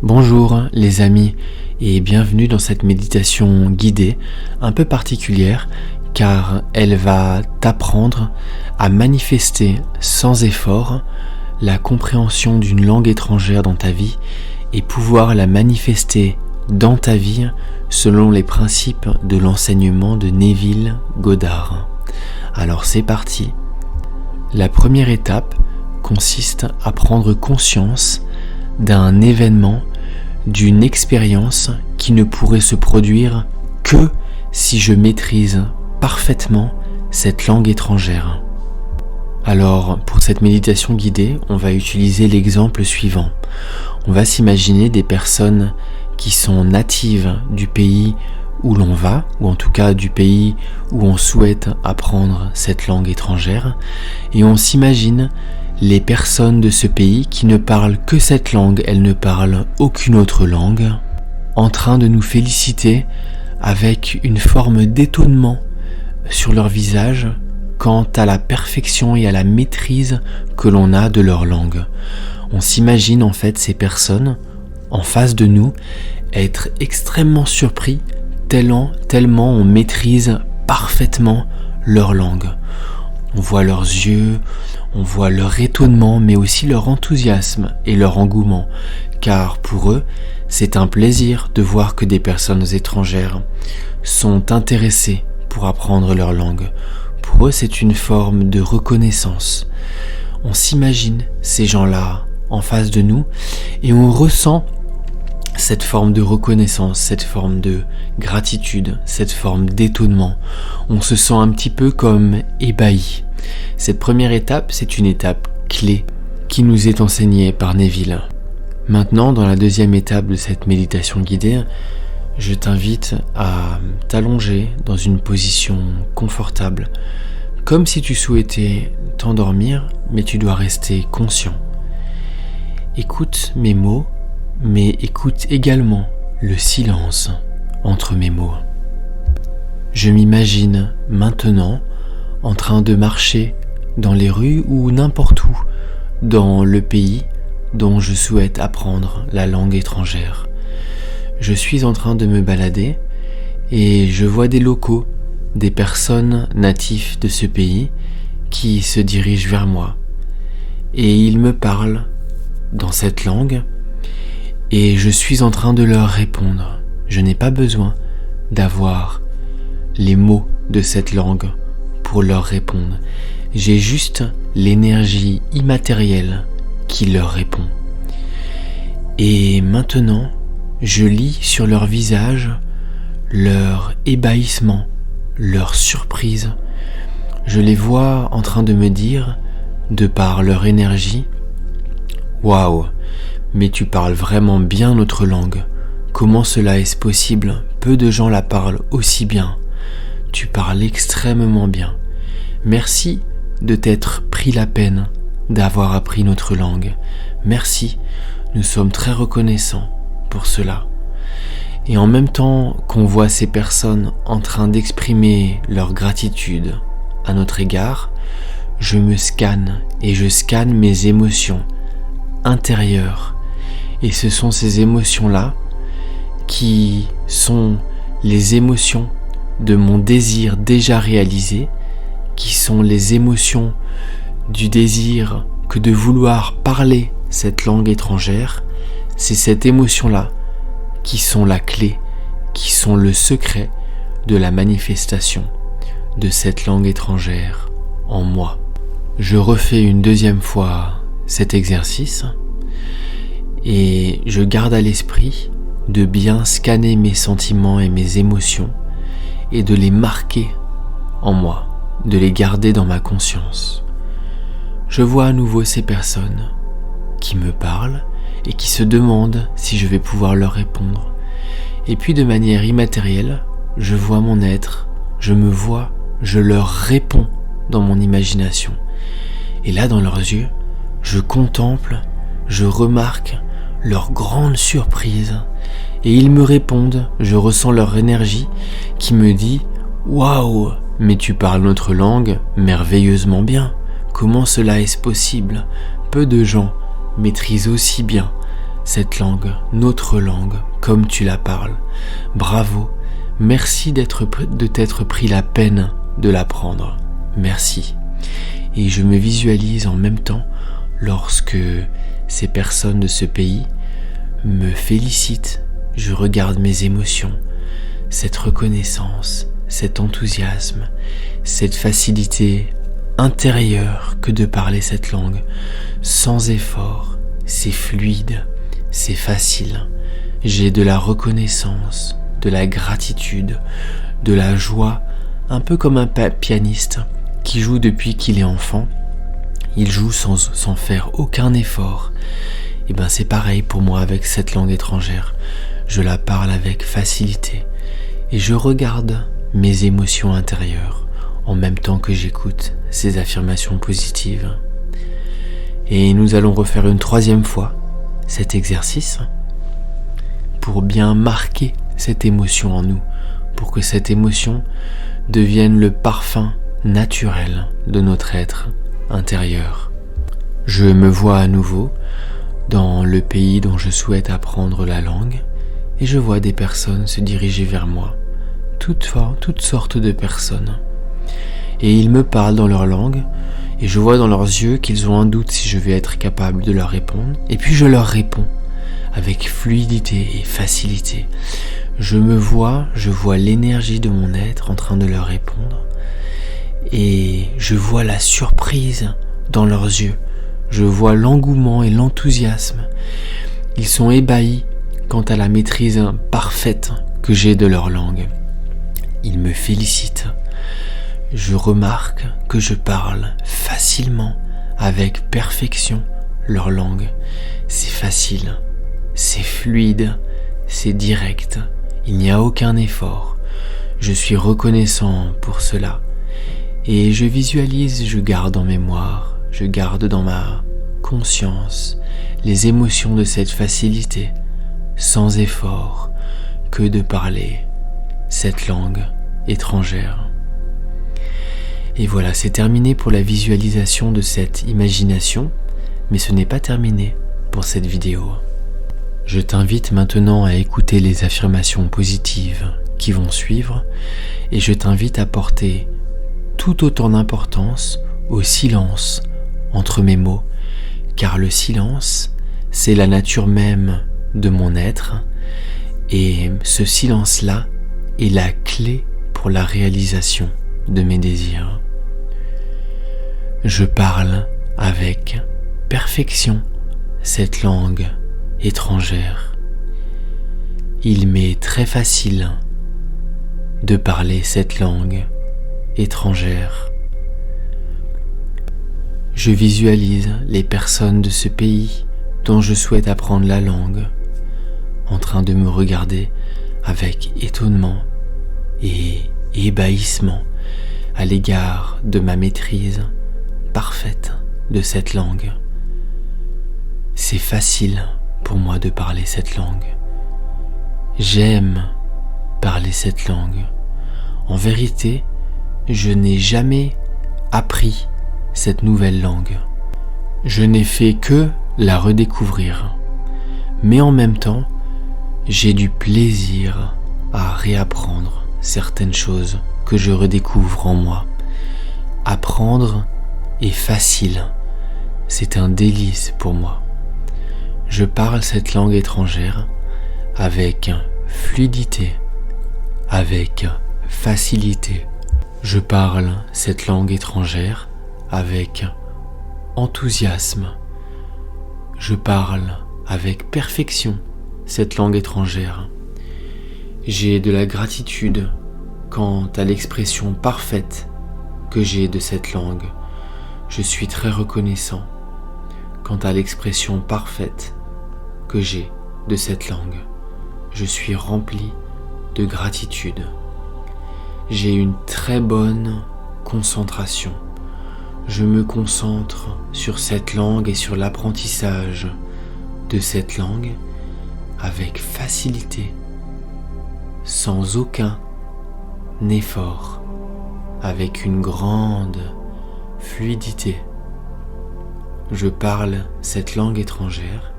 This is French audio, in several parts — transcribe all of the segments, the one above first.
Bonjour les amis et bienvenue dans cette méditation guidée un peu particulière car elle va t'apprendre à manifester sans effort la compréhension d'une langue étrangère dans ta vie et pouvoir la manifester dans ta vie selon les principes de l'enseignement de Neville Goddard. Alors c'est parti. La première étape consiste à prendre conscience d'un événement, d'une expérience qui ne pourrait se produire que si je maîtrise parfaitement cette langue étrangère. Alors, pour cette méditation guidée, on va utiliser l'exemple suivant. On va s'imaginer des personnes qui sont natives du pays où l'on va, ou en tout cas du pays où on souhaite apprendre cette langue étrangère, et on s'imagine les personnes de ce pays qui ne parlent que cette langue, elles ne parlent aucune autre langue, en train de nous féliciter avec une forme d'étonnement sur leur visage quant à la perfection et à la maîtrise que l'on a de leur langue. On s'imagine en fait ces personnes en face de nous être extrêmement surpris tellement on maîtrise parfaitement leur langue. On voit leurs yeux, on voit leur étonnement, mais aussi leur enthousiasme et leur engouement, car pour eux, c'est un plaisir de voir que des personnes étrangères sont intéressées pour apprendre leur langue. Pour eux, c'est une forme de reconnaissance. On s'imagine ces gens-là en face de nous et on ressent cette forme de reconnaissance, cette forme de gratitude, cette forme d'étonnement. On se sent un petit peu comme ébahi. Cette première étape, c'est une étape clé qui nous est enseignée par Neville. Maintenant, dans la deuxième étape de cette méditation guidée, je t'invite à t'allonger dans une position confortable, comme si tu souhaitais t'endormir, mais tu dois rester conscient. Écoute mes mots, mais écoute également le silence entre mes mots. Je m'imagine maintenant en train de marcher dans les rues ou n'importe où dans le pays dont je souhaite apprendre la langue étrangère. Je suis en train de me balader et je vois des locaux, des personnes natives de ce pays qui se dirigent vers moi. Et ils me parlent dans cette langue et je suis en train de leur répondre. Je n'ai pas besoin d'avoir les mots de cette langue pour leur répondre. J'ai juste l'énergie immatérielle qui leur répond. Et maintenant, je lis sur leur visage leur ébahissement, leur surprise. Je les vois en train de me dire, de par leur énergie, « Waouh, mais tu parles vraiment bien notre langue. Comment cela est-ce possible? Peu de gens la parlent aussi bien. Tu parles extrêmement bien. Merci de t'être pris la peine d'avoir appris notre langue. Merci, nous sommes très reconnaissants pour cela. » Et en même temps qu'on voit ces personnes en train d'exprimer leur gratitude à notre égard, je me scanne et je scanne mes émotions intérieures. Et ce sont ces émotions-là qui sont les émotions de mon désir déjà réalisé, qui sont les émotions du désir que de vouloir parler cette langue étrangère. C'est cette émotion-là qui sont la clé, qui sont le secret de la manifestation de cette langue étrangère en moi. Je refais une deuxième fois cet exercice et je garde à l'esprit de bien scanner mes sentiments et mes émotions et de les marquer en moi, de les garder dans ma conscience. Je vois à nouveau ces personnes qui me parlent et qui se demandent si je vais pouvoir leur répondre. Et puis de manière immatérielle, je vois mon être, je me vois, je leur réponds dans mon imagination. Et là, dans leurs yeux, je contemple, je remarque leur grande surprise. Et ils me répondent, je ressens leur énergie qui me dit « Waouh, mais tu parles notre langue merveilleusement bien. Comment cela est-ce possible? Peu de gens maîtrisent aussi bien cette langue, notre langue, comme tu la parles. Bravo, merci de t'être pris la peine de l'apprendre. Merci. Et je me visualise en même temps lorsque ces personnes de ce pays me félicitent. Je regarde mes émotions, cette reconnaissance, cet enthousiasme, cette facilité intérieure que de parler cette langue, sans effort. C'est fluide, c'est facile. J'ai de la reconnaissance, de la gratitude, de la joie, un peu comme un pianiste qui joue depuis qu'il est enfant. Il joue sans faire aucun effort. Et ben c'est pareil pour moi avec cette langue étrangère. Je la parle avec facilité et je regarde mes émotions intérieures en même temps que j'écoute ces affirmations positives. Et nous allons refaire une troisième fois cet exercice pour bien marquer cette émotion en nous, pour que cette émotion devienne le parfum naturel de notre être intérieur. Je me vois à nouveau dans le pays dont je souhaite apprendre la langue et je vois des personnes se diriger vers moi, toutes sortes de personnes. Et ils me parlent dans leur langue et je vois dans leurs yeux qu'ils ont un doute si je vais être capable de leur répondre. Et puis je leur réponds avec fluidité et facilité. Je vois l'énergie de mon être en train de leur répondre et je vois la surprise dans leurs yeux. Je vois l'engouement et l'enthousiasme. Ils sont ébahis quant à la maîtrise parfaite que j'ai de leur langue. Ils me félicitent. Je remarque que je parle facilement, avec perfection, leur langue. C'est facile, c'est fluide, c'est direct. Il n'y a aucun effort. Je suis reconnaissant pour cela. Et je visualise, je garde en mémoire, je garde dans ma conscience les émotions de cette facilité, sans effort, que de parler cette langue étrangère. Et voilà, c'est terminé pour la visualisation de cette imagination, mais ce n'est pas terminé pour cette vidéo. Je t'invite maintenant à écouter les affirmations positives qui vont suivre, et je t'invite à porter tout autant d'importance au silence entre mes mots, car le silence, c'est la nature même de mon être, et ce silence-là est la clé pour la réalisation de mes désirs. Je parle avec perfection cette langue étrangère. Il m'est très facile de parler cette langue étrangère. Je visualise les personnes de ce pays dont je souhaite apprendre la langue en train de me regarder avec étonnement et ébahissement à l'égard de ma maîtrise parfaite de cette langue. C'est facile pour moi de parler cette langue. J'aime parler cette langue. En vérité, je n'ai jamais appris cette nouvelle langue. Je n'ai fait que la redécouvrir. Mais en même temps, j'ai du plaisir à réapprendre certaines choses que je redécouvre en moi. Apprendre est facile. C'est un délice pour moi. Je parle cette langue étrangère avec fluidité, avec facilité. Je parle cette langue étrangère avec enthousiasme. Je parle avec perfection cette langue étrangère. J'ai de la gratitude quant à l'expression parfaite que j'ai de cette langue. Je suis très reconnaissant quant à l'expression parfaite que j'ai de cette langue. Je suis rempli de gratitude. J'ai une très bonne concentration. Je me concentre sur cette langue et sur l'apprentissage de cette langue avec facilité, sans aucun effort, avec une grande fluidité. Je parle cette langue étrangère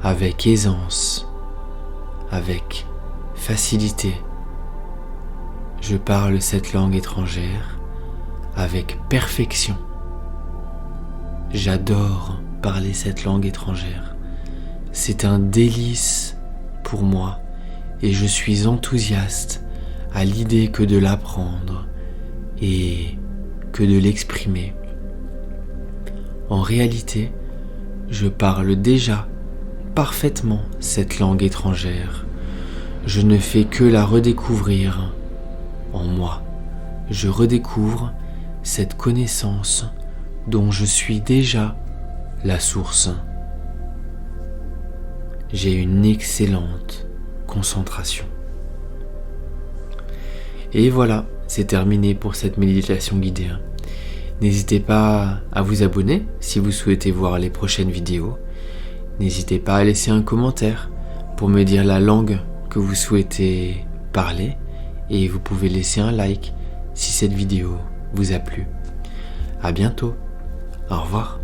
avec aisance, avec facilité. Je parle cette langue étrangère avec perfection. J'adore parler cette langue étrangère. C'est un délice pour moi et je suis enthousiaste à l'idée que de l'apprendre et que de l'exprimer. En réalité, je parle déjà parfaitement cette langue étrangère. Je ne fais que la redécouvrir en moi. Je redécouvre cette connaissance dont je suis déjà la source. J'ai une excellente concentration. Et voilà, c'est terminé pour cette méditation guidée. N'hésitez pas à vous abonner si vous souhaitez voir les prochaines vidéos. N'hésitez pas à laisser un commentaire pour me dire la langue que vous souhaitez parler et vous pouvez laisser un like si cette vidéo vous a plu. À bientôt. Au revoir.